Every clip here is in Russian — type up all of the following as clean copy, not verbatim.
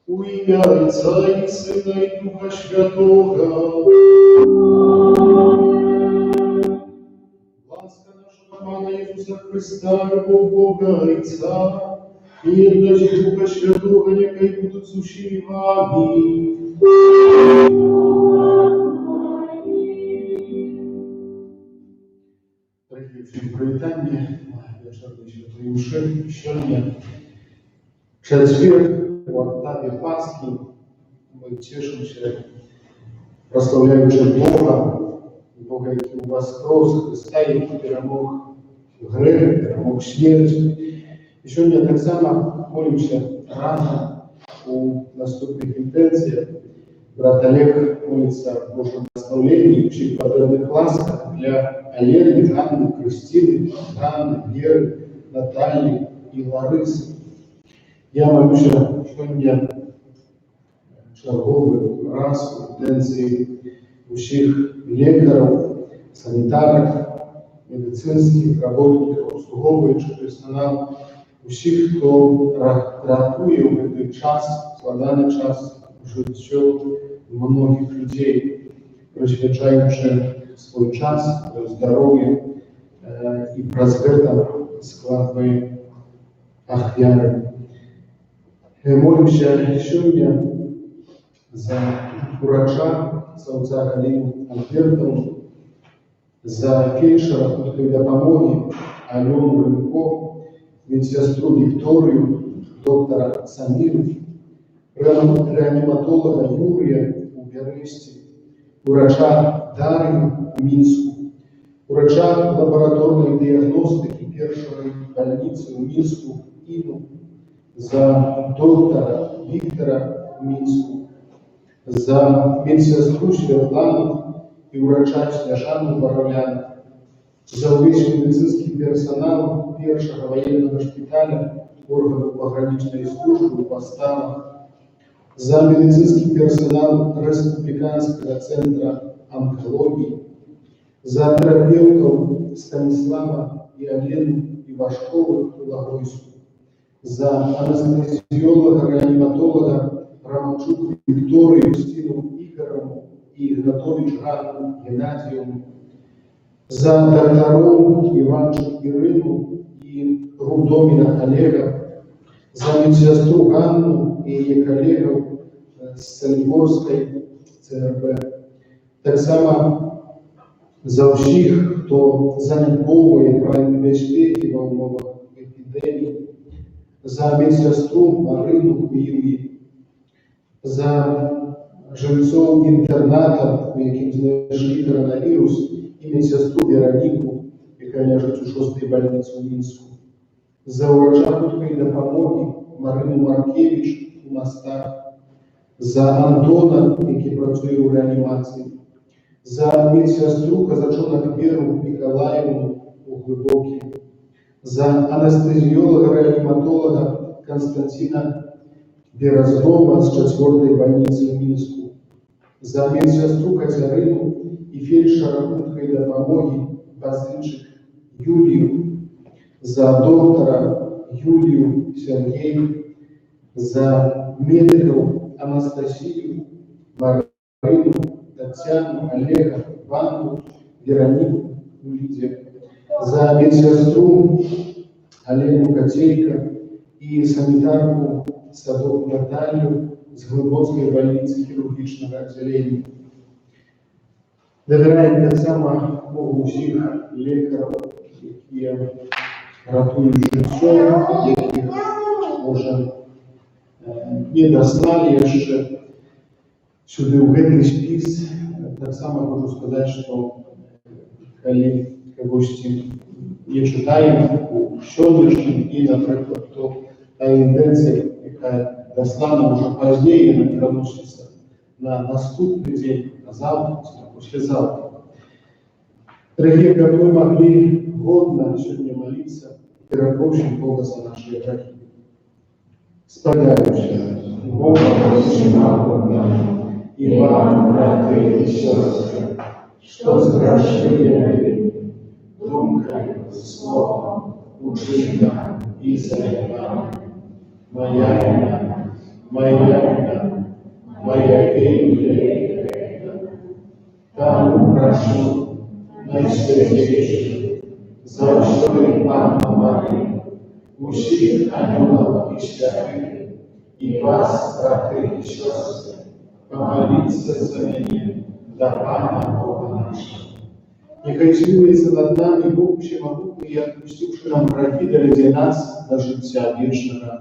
У ім'я Отця і Сина і Духа Святого. Ласка нашого Пана Ісуса Христа, любов Бога Отця, і єдності Духа Святого, нехай будуть з усіми вами. Дорогі всім привітання, вечірній святої мши, сьогодні четвер, у октаві Пасхи, ми тішимося, прославляючи Бога, який воскрес, Христа, який перемог грех, перемог смерть. І сьогодні так само молимося рано у наступних інтенціях. Брат Олег молится о Божьем наставлении, всех потребных ласках для Олеги, Ганны, Кристины, Ганны, Веры, Натальи и Ларисы. Я молюся сьогодні черговий раз у інтенції усіх лікарів, санітарів, медицинських работників, обслуговуючих персонал, усіх, хто рятує в цей час, складаний час, життя многих людей, присвячаючи свій час, здоров'я і праз це складує ахвяри. Молимося сьогодні за врача, за отця Галину Альбертовну, за фельдшера швидкої допомоги Альону Ренко, медсестру Вікторію, доктора Саміру, реаніматолога Юрія у Бересті, врача Дар'ю у Мінську, врача лабораторної діагностики першої больниці у Мінську Інну, за доктора Віктора у Мінську, за медсестру Святлану і ўрача Сняжану Баралян, за ўвесь медыцынскі персанал першага ваеннага шпіталя органаў пагранічнай службы ў паставах, за медыцынскі персанал рэспубліканскага цэнтра онкологіі, за тэрапеўтаў Станіслава і Алену Івашковых у Лагойску, за анестезіолога-рэаніматолага Рамчук Вікторію, Юстину Ігоровну і Ігнатович Ганну Геннадіевну, за докторов Иванчук Ирину и Рудомина Олега, за медсестру Ганну и ее коллегов с Солигорской ЦРБ, так само за всех, кто занятковывает правильные безпеки в умовах эпидемии, за медсестру Марину Юрий, за жильцов интерната, у яким знайшли коронавирус, і медсестру Вероніку, яка ляжить у 6-й больниці у Мінську, за врача хуткої допомоги Марину Маркевич у Мостах, за Антона, який працює у реанімації, за медсестру Казачонок Віру Миколаївну у Глибокій, за анестезіолога-реаніматолога Константина Березнова з 4-ї больниці у Мінську, за медсестру Катерину і фельдшера хуткої допомоги Базинчик Юлію, за доктора Юлію Сергею, за медиків Анастасію, Марину, Татьяну, Олега, Ванну, Веронику, Лидию, за медсестру Олену Котейко і санітарку Садок Наталью з Глибоцької больниці хірургічного відділення. Довіряємо так само Богу усіх лікарів, які рятують життя, яких, може, не дослали ще сюди в гэты спіс. Так само хочу сказати, що коли когось не читаємо у сьогоднішнім і, наприклад, то та тенденція, яка дослана вже пізніше, не переноситься на наступний день, на завтра, на послезавтра. Дорогие, как мы могли годно сегодня молиться, перепросим Бога за наши грехи. Сподаемся, Бога просим и вам, братья и сестры, что согрешили думкой, словом, учением и заветом. Моя вина, моя вина, тому прошу, найсвятейший, за всю Панну Марию, усіх ангелов и святых, и вас, братья и сестры, помолиться за меня, до Пана Бога нашего. Нехай цілується над нами Бог всемогутний, і отпустивши нам грехи, доведе нас до життя вічного.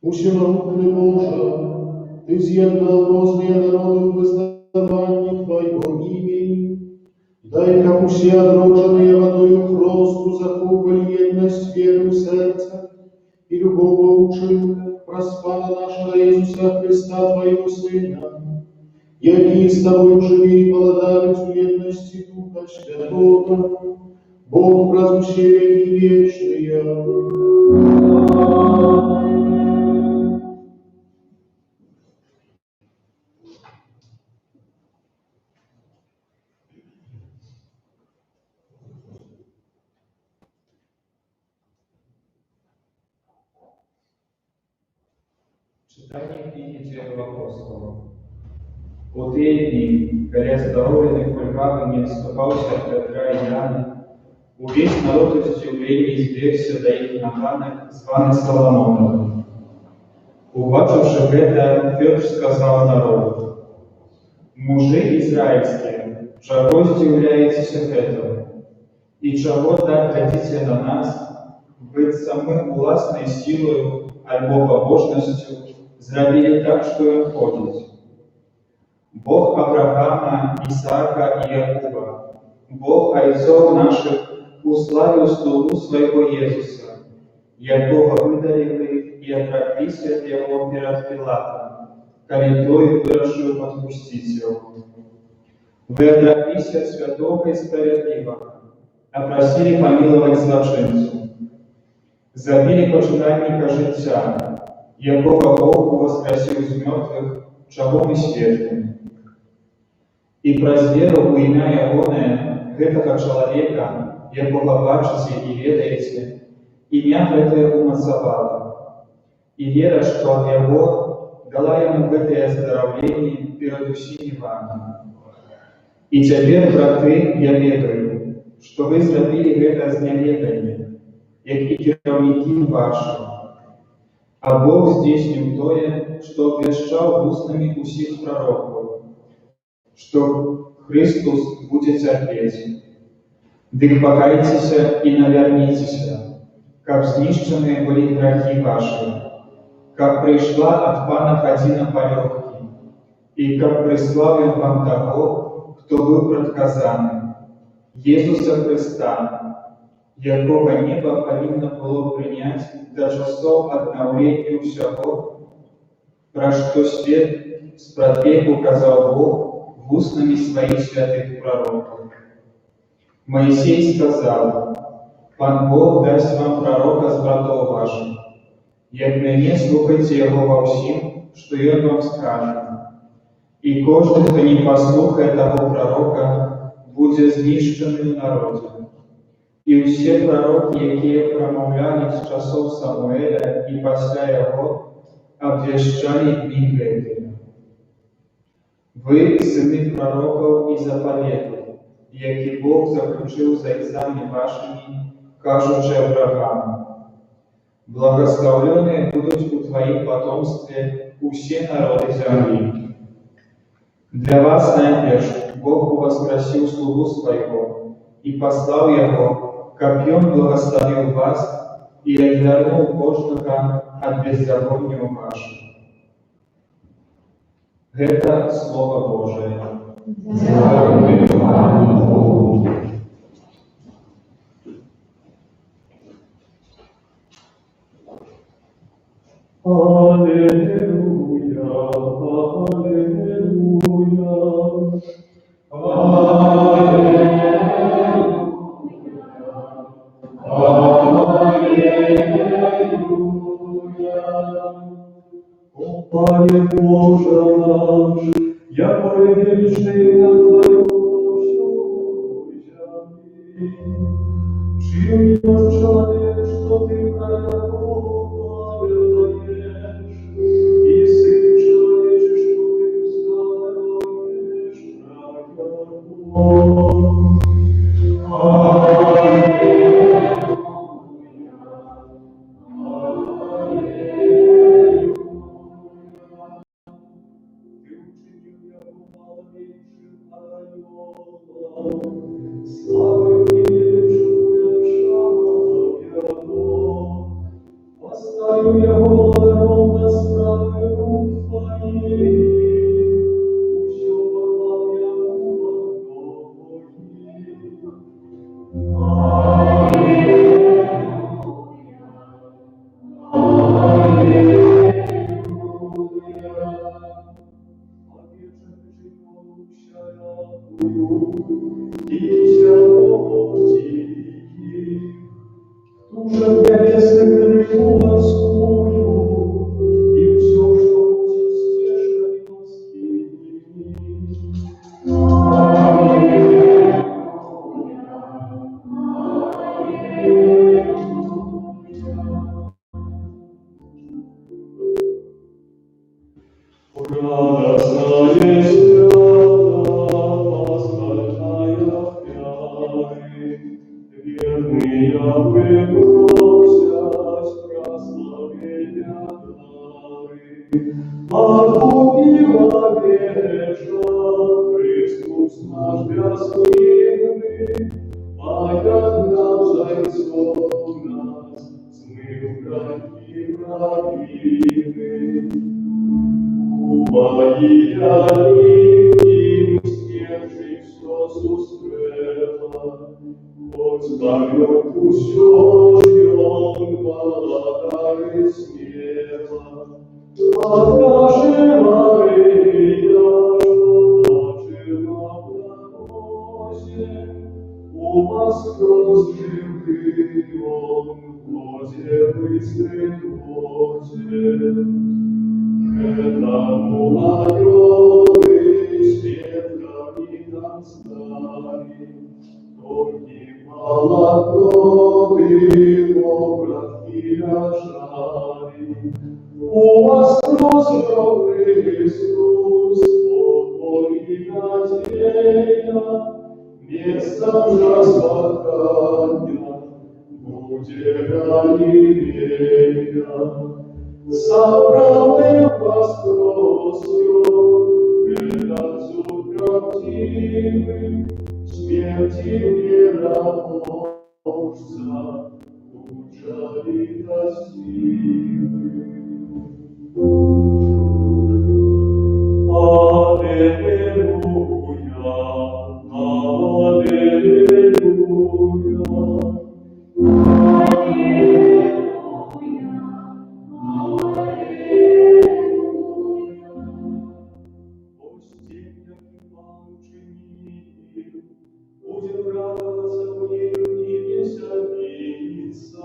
Усемогутный Боже, Ты з'єднав розные народы в вызнавании Твоего имени. Дай, как все одроженные водою хросту, захопали едность веры в сердце и любого учения проспала нашего Иисуса Христа, Твоего Сына, яки с Тобой живи и владавец в едности Духа Святого, Бог празднующий веки вечные. Читание книги Деяний апостолов. У те дни, когда здоровье Кульгавы не отступался от Петра и Яна, увесь народ из удивления избегся до их Натана, званый Соломоном. Увидевши это, Петр сказал народу: «Мужи израильские, чего удивляетесь от этого? И чего так глядите на нас, быть самым властной силой альбо побожностью зробили так, что им ходить? Бог Авраама, Исаака и Якуба, Бог отцов наших, уславил слугу своего Иисуса, якого выдарили и отреклись от его перед Пилатом, коли той выросшую отпустить его. Вы отреклись от святого и справедливого, а просили помиловать злочинцу. Забили почитальника життя, якого Бог воскресил из мертвых, чего мы свидетели. И праз веру у імя ягоне гэтага чалавека, якога бачыце і ведаеце, імя гэтае умацавала. І вера, што ад яго дала яму гэтае аздараўленне перад усімі вамі. І цяпер, браты, я ведаю, што вы зрабілі гэта з няведання, як і кіраўнікі вашы. А Бог здзейсніў тое, што абвяшчаў вуснамі усіх прарокаў, что Христос будет терпеть. Дык покайтеся и навернитеся, как знищенные были грехи ваши, как пришла от Пана Ходина полегки, и как приславим вам того, кто был предказанный, Иисуса Христа, якого небо повинно было принять до часов обновления всего, про что свет справедливо указал Бог устными своих святых пророков. Моисей сказал: «Пан Бог даст вам пророка с братов ваших, як мяне слухайте его во всем, что он вам скажет. И каждый, кто не послухает того пророка, будет знищенный в народе. И все пророки, якие промовляли с часов Самуэля и после его, обвещали дни гэтые. Вы сыны пророков и заповедов, які Бог заключил за отцами вашими, кажучи Аврааму: благословленные будут у твоих потомстве все народы земли. Для вас найперш Бог воскресил слугу своего и послал его, как он благословил вас и отвернул каждого от беззакония вашего». Это Слово Божие. Слава Богу. Аллилуйя, аллилуйя, Пане Боже наш, я повеличный на Твою земли. Чьим не человек, что Ты пророков памятаешь, и Сын человечий, что Ты вставишь пророков. Слава благородно справы рук Твоих, все похвал я уже в небесных крыльцу морскую, и все, что будет стежками морскими. Радостная свята, пасхальная вяры, верные приносят прославления дары. Откупила веча Христос наш бессмертный, поят нам зайцов нас, смыл грехи равнины. Мои им стержи все сустрэла, хоть намек усё ждён благодарный смело. Откажи, Мария, что плачем о проносе, у вас кровь живый он, Бозе быстрый Бозе. Этому награды светлыми нам стали, только молодой обратки рожали. У вас кровь Христос, покой и надея, местом же спокойно будет Галилея. Собранный вас просил, этот суд правдивый, смерти мироносца, учали достигли. Аллилуйя, аллилуйя. Будем радоваться в ней, не веселиться.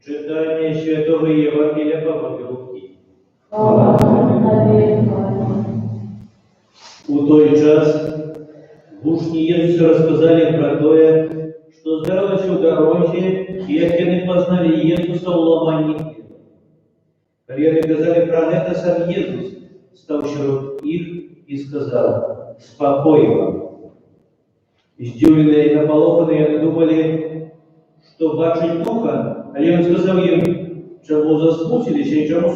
Читание Святого Евангелия по Луки. У той час учні Єсуса розказали про те, що здарилося у дорозі, і як вони познали Єсуса у ламанні хліба. Коли вони казали про це, сам Єсус став серед їх і сказав: «Спокій вам». Здивленные и наполоханные они думали, что бачить духа, але он сказал им: «Чему засмутились и чему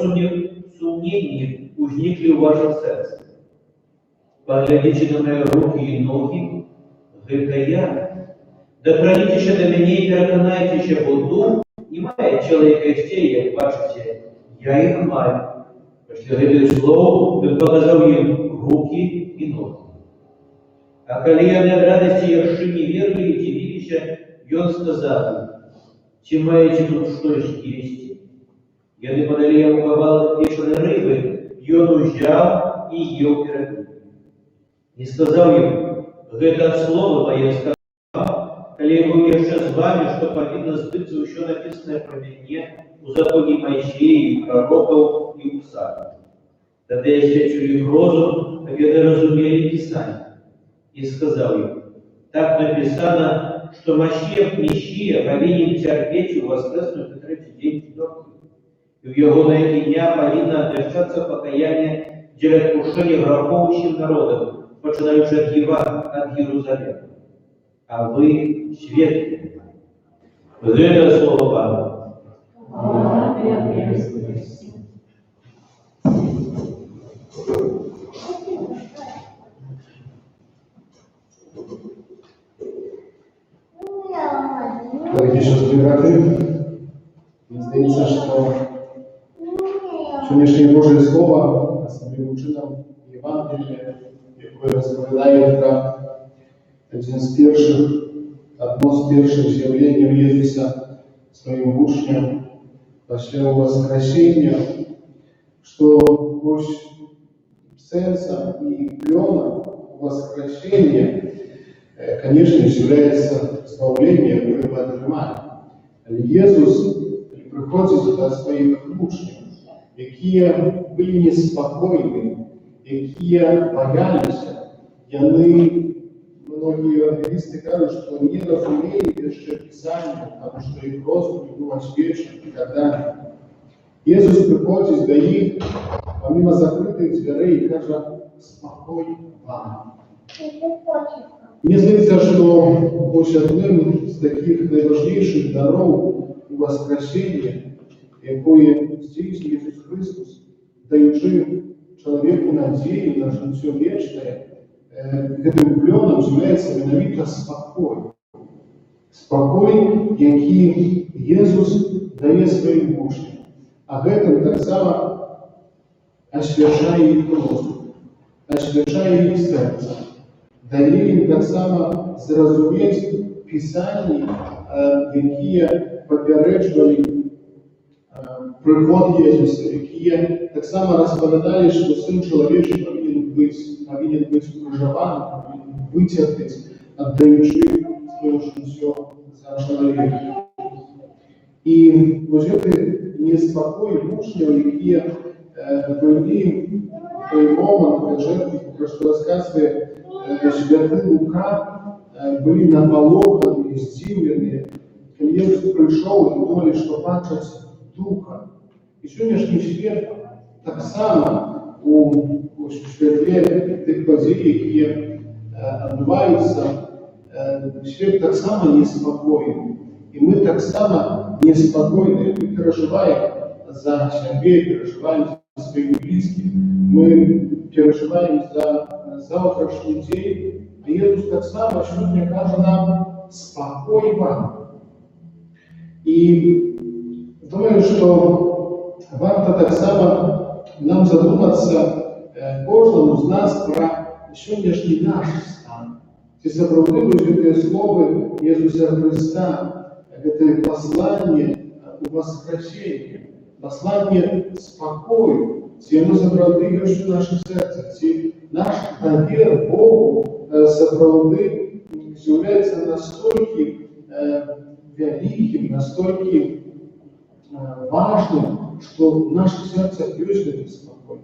сомнения узникли у ваших сердцах? Поглядите на мои руки и ноги, это я. Доклонитесь до меня и переконайтесь, бо дух не має чоловіка із тіла, як бачите, я їх маю». Після этого слова він показав їм руки і ноги. А коли они от радости еще не верили и дивились, и он сказал им: «Чи маете тут что-то есть?» И они подали ему кавалок печеной рыбы, и он взял и ел пирогу. И сказал им: «Это слово мое сказал, коли я был еще с вами, что повинно сбыться еще написанное про меня у законе Моисея, пророков и у псалмов. Тогда я свечу им розум, как они разумели Писание. И сказал им: так написано, что Мессия повинен терпеть и воскреснуть на третий день мертвых. И в его на эти дня повинно обращаться покаяние, делать крушение греховущим народам, починаючи от Иерусалима. А вы свет. Вот это слово Бога. Сьогоднішнє Боже Слово, особливим чином Євангеліє, яке розповідає про одно з перших з'явлень Ісуса своїм учням після Його воскресіння, що ось сенсом і плёном воскресения, конечно, является избавление, которое мы отримаем. Але Ісус приходить до своїх учнів, які були неспокійні, які боялися. Многие евангелисты кажут, что не разумели еще Писание, потому что их розум не был освещен никогда. Иисус приходит до них, помимо закрытых дверей, и кажет: «Спокой вам». Мне здається, що ось одним з таких найважливіших даров у воскресіння, якої здійснює Ісус Христос, даючи чоловіку надію на життя вічне, гэтым плёном з'являється менавіта спокой. Спокой, який Ісус дає своїм учням. А гэтым так само освячає їх розум, освячає їх серце, дає їм так само зрозуміти Писання, які попереджували приход Ісуса, які так само розповідали, що Син Чоловічий повинен бути проживаний, повинен витерпіти, віддаючи своє життя за чоловіка. І ось цей неспокій учнів, які були в той момент, про що розказує святий Лука, були наполохані, здивлені, коли Ісус прийшов і думали, що бачать Духа. І сьогоднішній світ так само у світлі тих подій, які відбуваються, світ так само неспокійний. І ми так само неспокійні, ми переживаємо за себе, переживаємо за своїх близьких, ми переживаємо за завтрашній день. А Ісус так само сьогодні каже нам: «Спокій вам». І думаю, що варто так само нам задуматися кожному з нас про сьогоднішній наш стан. Ці справедливі слова Ісуса Христа, це послання у воскресіння, послання спокою, ці воно справді в наших серцях, ці наш довір Богу справді з'являється настільки великим, настільки важным, что в наших сердцах есть этот спокой.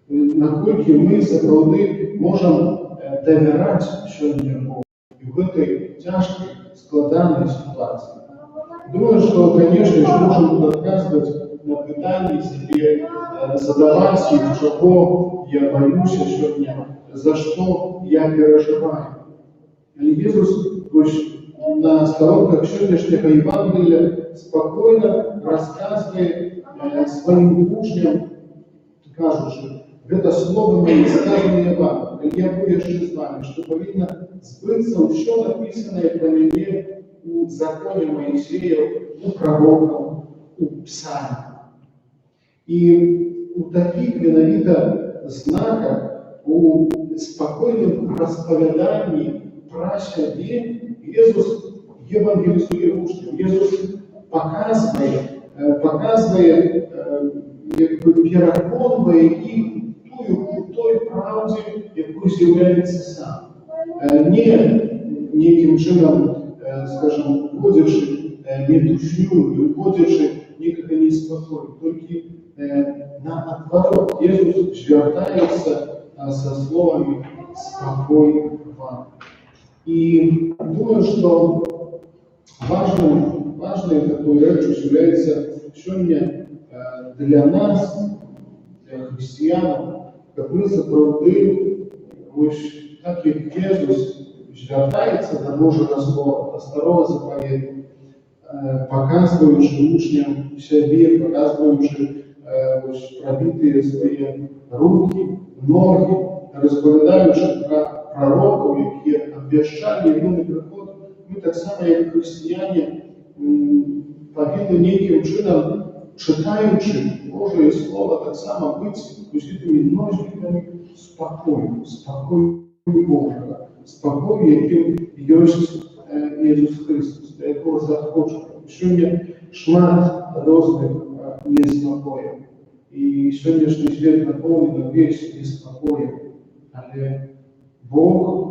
Насколько мы справді можем доверять сьогодні Богу и в этой тяжкой, складанной ситуации. Думаю, что, конечно, можем отказывать на питании себе, задавать их, чего я боюсь сегодня, за что я переживаю. И Иисус на сторонках сегодняшнего Евангелия спокойно рассказывает своим учням, кажучи: «Это слово моє сказане вам, я буду ще з вами, що повинно збитися все написане про мене у законі Моїсея, у пророках, у псалмах». І у таких виновито знаках, у спокійному розповіданні про себе Ісус євангелізує учнів. Ісус показує, переконує їх у той правді, яку з'являється сам. Не неким чином, скажем, вводячи метушню, не вводячи никакой неспокой, тільки наоборот. Ісус звертається со словами «спокой вам». И думаю, что важной такой речью является сегодня для нас, для христиан, как мы справді, так як Ісус звертається до Божого Слова, до Старого Заповіту, показуючи учням себе, показуючи пробиті свої руки, ноги, розповідаючи про пророків, які обвіщали йому приход, ми так само, як християни, повинні неким чином читаючи Божие Слово, так само быть усітими множниками спокою, спокою Божого, спокою, яким есть Иисус Христос, до якого захоче. Сьогодні шмат різних неспокоїв. І сьогоднішній світ наповнений весь неспокоєм. Але Бог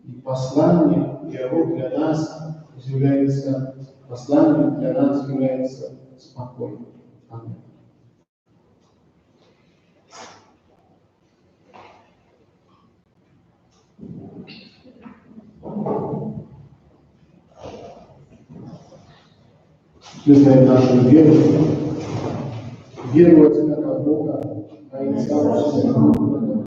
и послание Его для нас является, посланием для нас является спокойным. Аминь. Мы знаем нашу веру. Веру одинако Бога, а и сам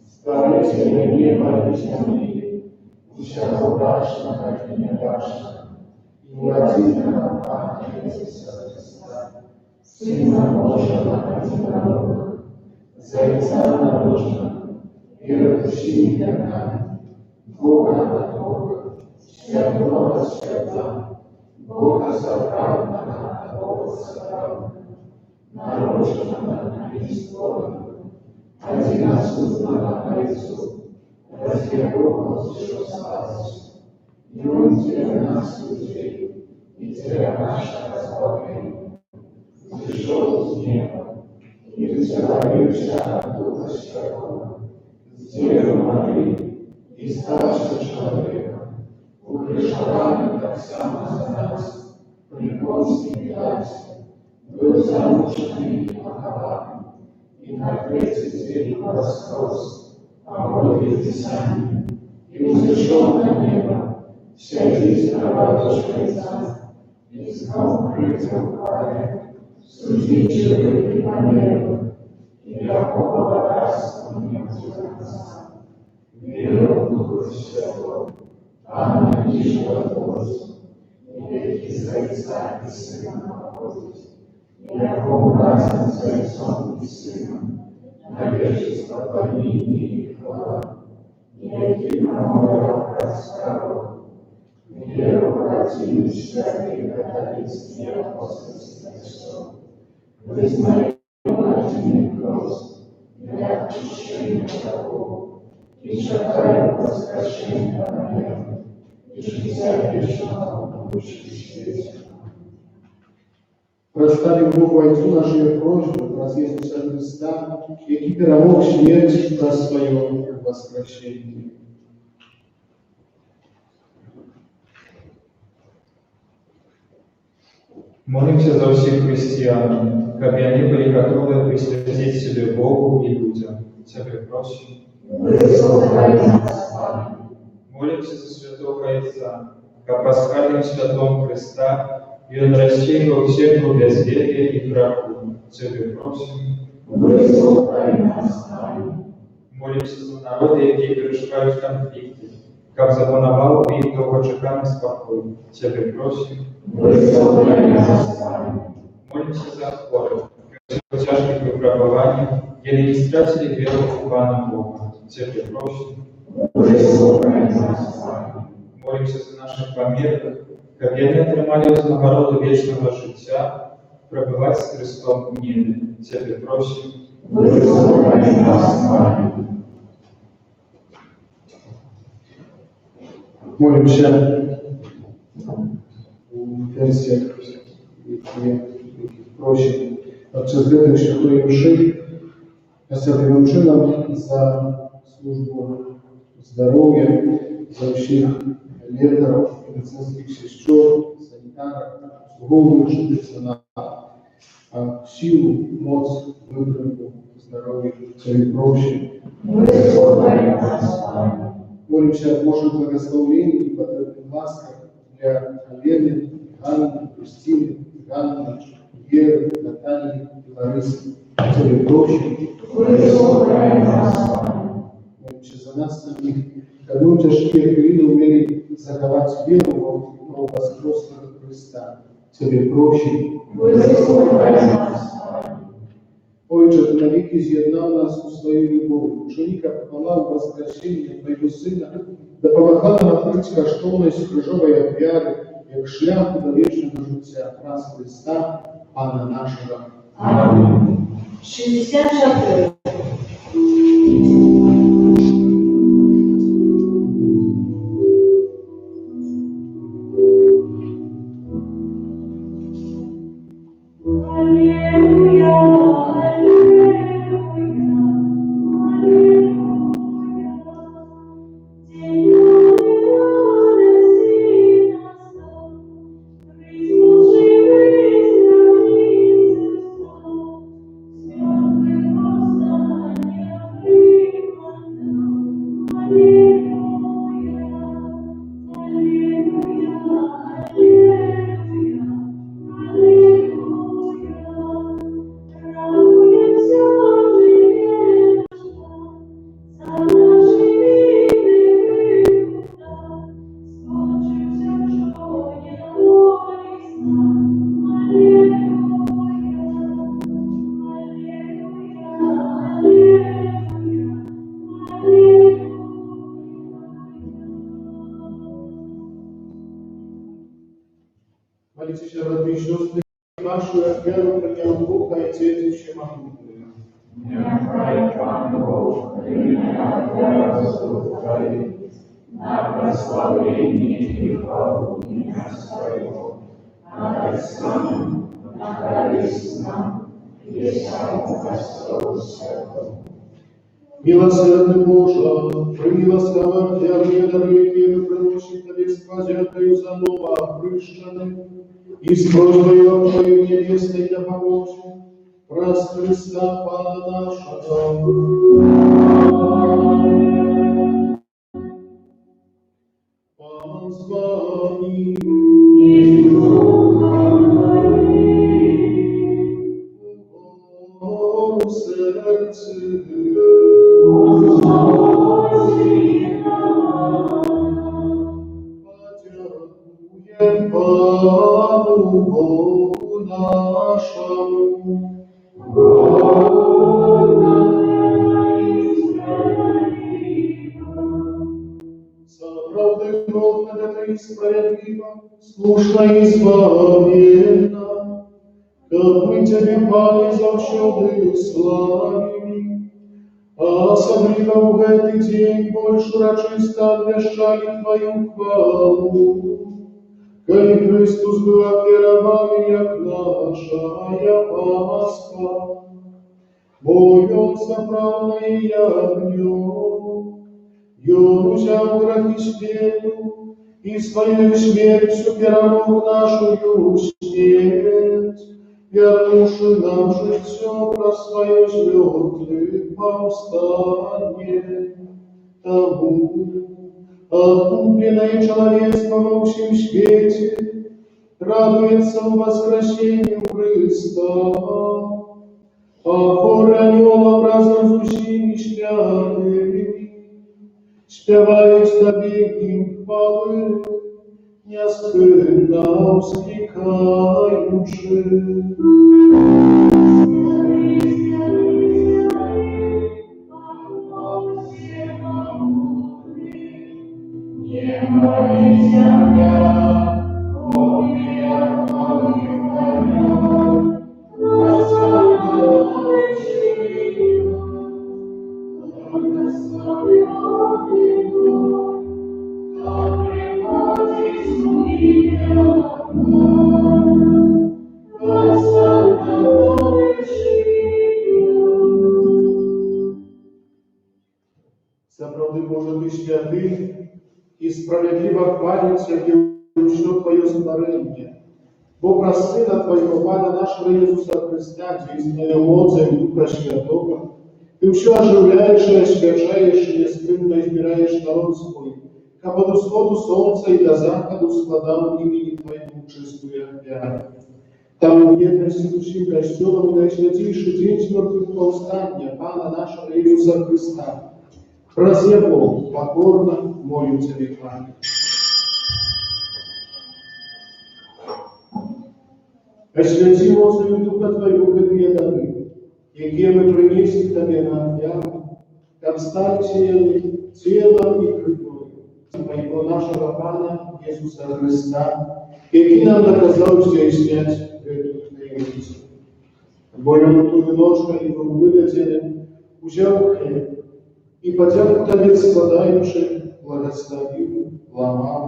Створителя неба и земли, и всякого башенного и небашенного, и владельного Ангела Иисуса Христа, Сына Божьего одинокого, за Отца наружного, и разрушителя нами, Бога от Бога, святого от святого, Бога соправдного от Бога соправдного, наружного на историю, одиннадцатого Отцу, развернул всю славу, и Он тебя нас людей, и тебя наше разбавление, пришел с неба, и вселился от Духа Святого, с Девы Марии, и ставший человеком, укрепленный так само за нас, при Понтии Пилате, был замученный и похован, и на третий день воскрес, по воле Писания, и взошел на небо, вся жизнь проводишь и снова придет в хвале, судить живых и померных, и Якова водаст мне до конца. Веру в Духа Святого, а надежду от Божьего, и веки за Отца и Сына находит, и Якова разом за Отцом и Сыном, надежда спокойнее и хвала, и единого раскару, веру братьев святых католических и апостольских отцов, признаю один Христ, для очищения того, и шагаю воскрешения померных, и життя вечного в душі світі. Представим Богу Отцу нашей просьбы про Иисуса Христа, який перемог смерть за свое воскрешение. Молимся за всех христиан, как они были готовы присвятить себе Богу и людям. Тебя просим. Молимся за святого Отца, как пасхальным святом Христа, и Он рассеял всех безверие и врагу. Тебя просим. Молимся за народы, которые переживают конфликты, как запановал их долгочеканный спокой. Тебя просим. Молимся за хворых, в тяжких выпробованиях, и не истратили веру в Ивана Бога. Тебя просим. Молимся за наших померлых, как они отримали нагороду вечного життя, пробывать с Христом в небе. Тебя просим. Молимся у пенсиях, які просять через гэтых святої мши, святим чином за службу здоров'я, за всіх лікарів, медицинських сестер, санітарів, обслуговуючих персонал, силу, моц, витримку, здоров'я, цей прощення. Молимся о Божьем благословении и потребных ласках для Лены, Ганны, Кристины, Ганны, Веры, Натальи и Ларисы. Тебе прощения. Молимся за нас самих, как мы в тяжкие хвили умели заковать веру в воскресного Христа. Тебе прощения. Ojcze, Ty na wieki zjednał nas u swojej любові. Ученика поклав воскресіння Твоего Сина, допомогла нам відкрити коштовність крижової віри, як шлях до вічного життя. Раз Христа, Пана нашого. Амінь. 64. Молитесь же, браты и сестры, нашу веру принял Бог, Отец и Всемогущий. Нехай Пан Бог прийняв язву Твою на прославление и хвалу имя Своего, на Отцам, на корысть нам, и всякому Христу Святому. Милосердный Боже, примилостивая Тебя, дорогие, мы приносим Тебе сквозятую за новоопрыщенным, и с просьбою Твою небесной да помочь, праз Христа Пана нашего. Пан с вами. И с Духом О, сердце, подякуем Пану Богу нашему. Правды годно это и справедливо, слушно и избавленно, как мы Тебе, Пане, завсёды славим, а особливо в этот день больше рачисто обвещали Твою хвалу, коли Христос был опирован, як наша Пасха, Бо заправное ягнё, Он взял грехи свету, и своей смертью перемог нашу смерть, вернувши нам житье про свое с мертвых повстание. Тому, откупленное человечество во всем свете, радуется в воскресению Христа, а хор образом усими святыми śpiewając Tobie im chwały, nieschylna wzklikający. Nie boi ziemia, omija moich ramion, rozsławiony Ciebie, błogosławiony Bóg, dobry pocisk imię Pan, rozsławiony Ciebie. Заправды, Боже, Ты святый, и справедливо хвалится и все Твое створение. Бо про Сына Твоего, Пана нашего Иисуса Христа, действительно Отца и Духа Святого, Ты все оживляешь и освящаешь, и неспынно избираешь народ свой, ко восходу солнца и до заходу складам имени Твоему чистую опять. Там в едности души костелом и святейший день мертвых повстания Пана нашего Иисуса Христа. Проси Бог, покорно молю Тебе, Пане. Освяти мозгою Духа Твоего гэтыя дары, якія мы прынеслі Табе на объяву, как стать телом и кровью Твоего нашего Пана Иисуса Христа, які нам доказал здійснять эту Євангелиста. Бо ён ту ночка і быў выдадзены, узяў хлеб і падзяку табе складаючы, благословіў, ламаў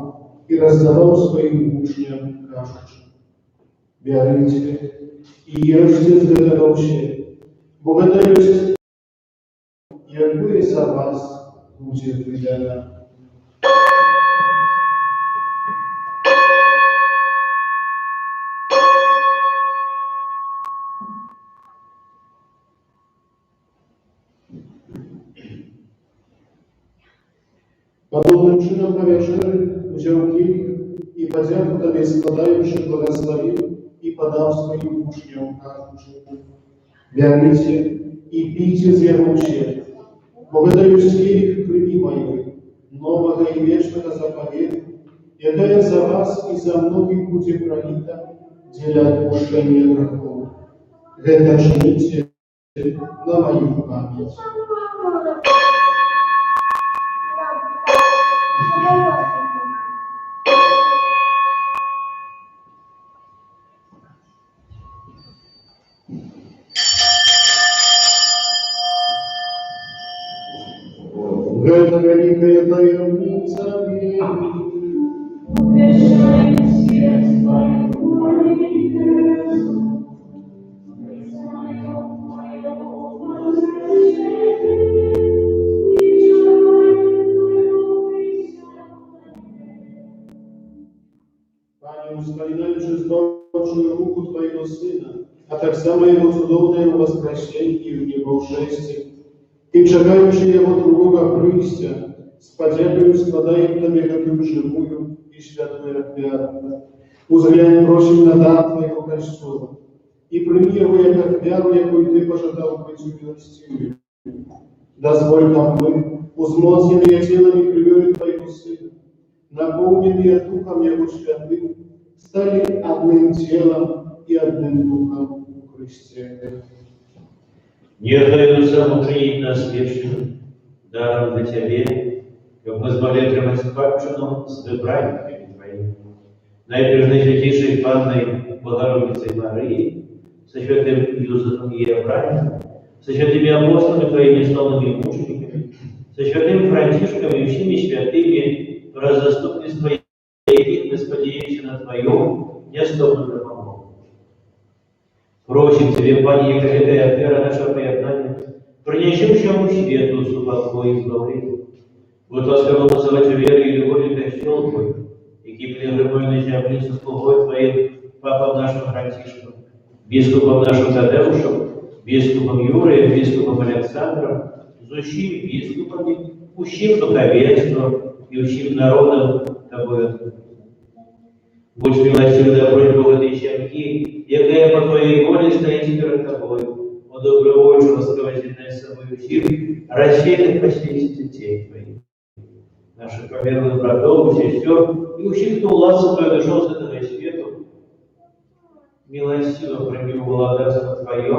і раздаваў сваім вучням, кажучы: бярыце і ешце з гэтага ўсе, бо гэта ёсць, якое за вас будзе выдана. Подобным чынам па вячэры узяў кіліх і падзяку табе складаючы, благословіў і падаў сваім вучням, кажучы: бярыце і пійце з яго ўсе, бо гэта ёсць кіліх крыві маёй, новага і вечнага запавету, якая за вас і за многіх будзе праліта дзеля адпушчэння грахоў. Гэта чыніце на маю памяць. Гэта вялікая таямніца веры. Вешай сердце твое в молитве, мое возвращение, и желаю Panie, uwzględniając zbawczą ruchu Twojego Syna, a tak samo Jego cudowne воскресение i w niebowszestwie, i czekając Jego drugого przyjścia, z podzięką składają Tobie гэтую żywую i światłą ofiarę. Uzględń prosimy na dar Twojego Kościoła i przyjmij Jego jak ofiarę, jaką Ty pożądał być miłościwym. Дозволь нам мы, узмоцненные телом и кровью Твоего Сына, наполненные Духом Его Святым, стали одним телом и одним Духом в Христе. Не отдаются мучить нас вечным даром для Тебе, как мы звали отримать спадщину с выбранниками Твоими. Наипрежде святейшей Панной Богородицей Марии, со святым Иосифом Иеравраем, со святыми апостолами Твоими славными мучениками, со святым Францишком и всеми святыми, про заступництво их, Господи, явися на Твоем неоступном допомогу. Просим Тебе, Пани, яко святая вера наша поеднания, принесем всему свету супокой и избавление. Вот ласково называть веру и любовью Костел Твой, и кипли живой на земле со слугой Твоим, Папом нашим Францишком, Бискупом нашим Тадеушем, Бискупом Юрием, Бискупом Александром, зущим бискупами, ущим духовенством и ущим народом Тобою. Будь милостив да просьбу в этой семьи, якая по Твоей воле стоит перед Тобой, о добровольче восковательной собой сил, рассеянных последних детей Твоих, наших померных братов и сестер, и ущих, кто властью Твою дошел с этого свету, милостиво прими благодатство Твое,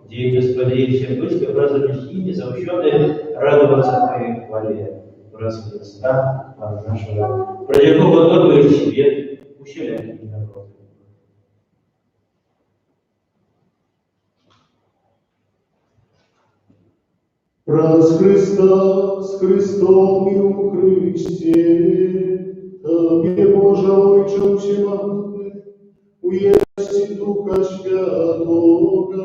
день Господи, всем быть, как разом с ними, заученные, радоваться Твоей хвале, раз Христа, Пана нашего, ради кого готовый свет, ущеляй народ. Раз Христа с Христом и у Христе, Тебе, Боже, Отче всемогутный, уести Духа Святого,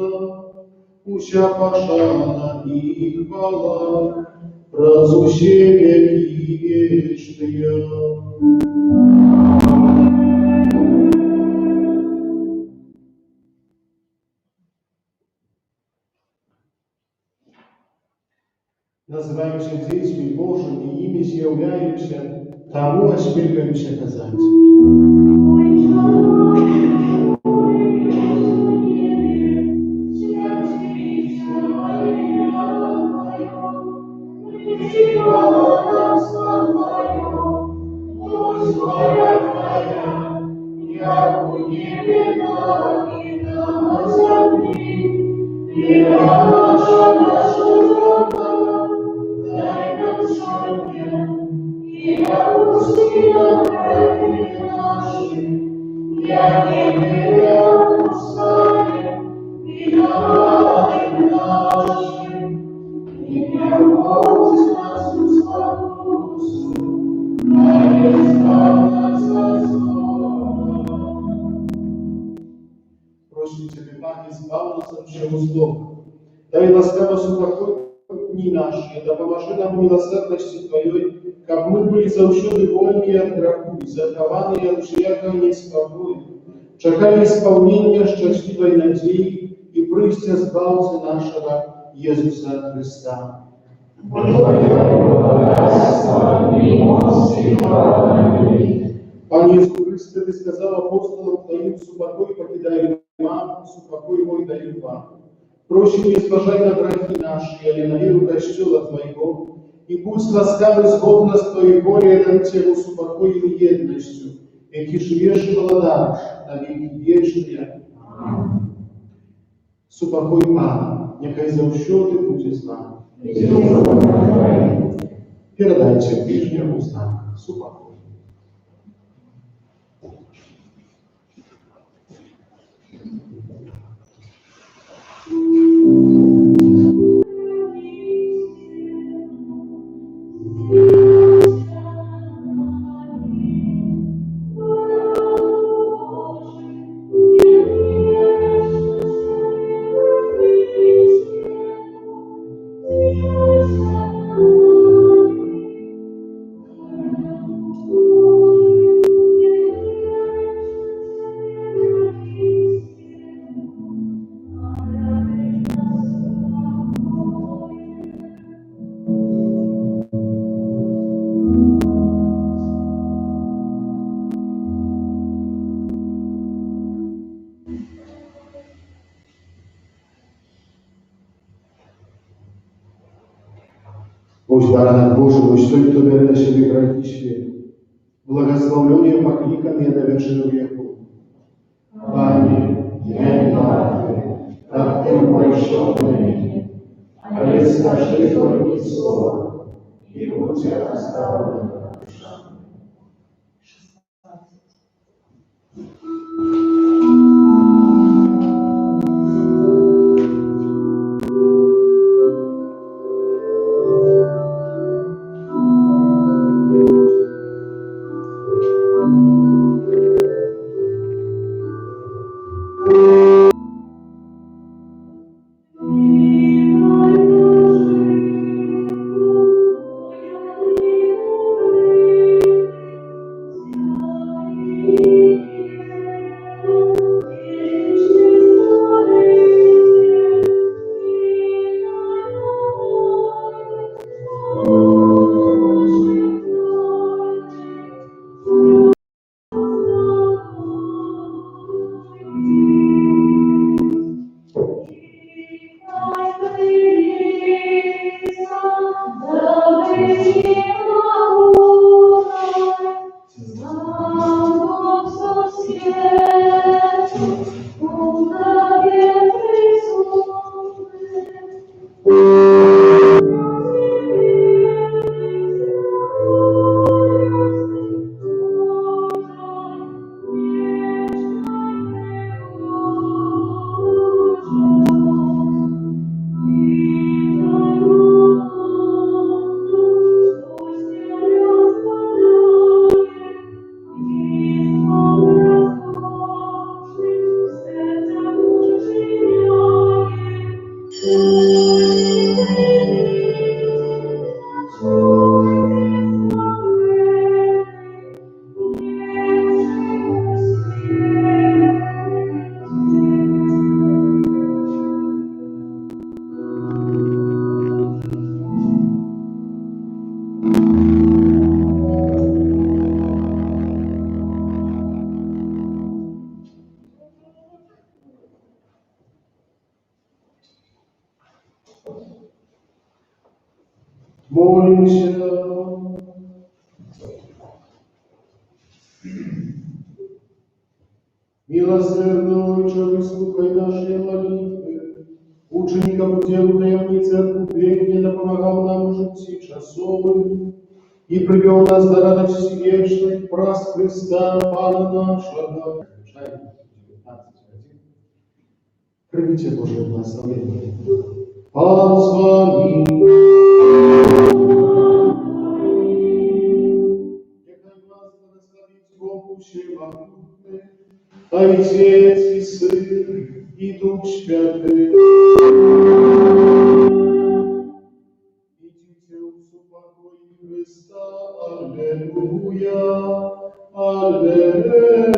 уся пошана и хвала, разуще веки вечные. Называемся детьми Божьими, ими являемся, тому осмеливаемся казать. Я не всему злому. Дай ласкаво супокой наши, да поможи нам в милосердности Твоей, как мы были завсёды вольны от греху и захованы от всякого неспокою, чекали исполнения счастливой надеи и прыстя Збавцы нашего Иисуса Христа. Пане Иисус Христе, Ты сказал апостолам Твоим: супокой покидаю вам, супокой мой даю вам. Просим, не зважай на грехи наши, але на веру Костела Твоего, и будь ласкавый згодно с Твоей волей, дам Тебе супокой и едностью, яки живешь и владаешь на веки вечные. Супокой Пана, нехай завсёды буде з нами. Передайте ближнему знак супокой. Пусть даром Божий, пусть той, кто верно себе грехи свет, благословление покликанные на вечную веку. Пане, я не мертвый, так Ты пришел на меня, а я скажи только слово, и будь я оставлен душа. Молимся. Милосердный, что выслухай наши молитвы, ученикам делу таємниці откупления, да помогал нам в житті часовым, и привел нас до радости вечной, праз Христа, Пана нашего. Примите Божие благословение. Пан с вами. Отец и Сын и Duch Święty. Idźcie w pokoju Chrysta. Alleluja, alleluja.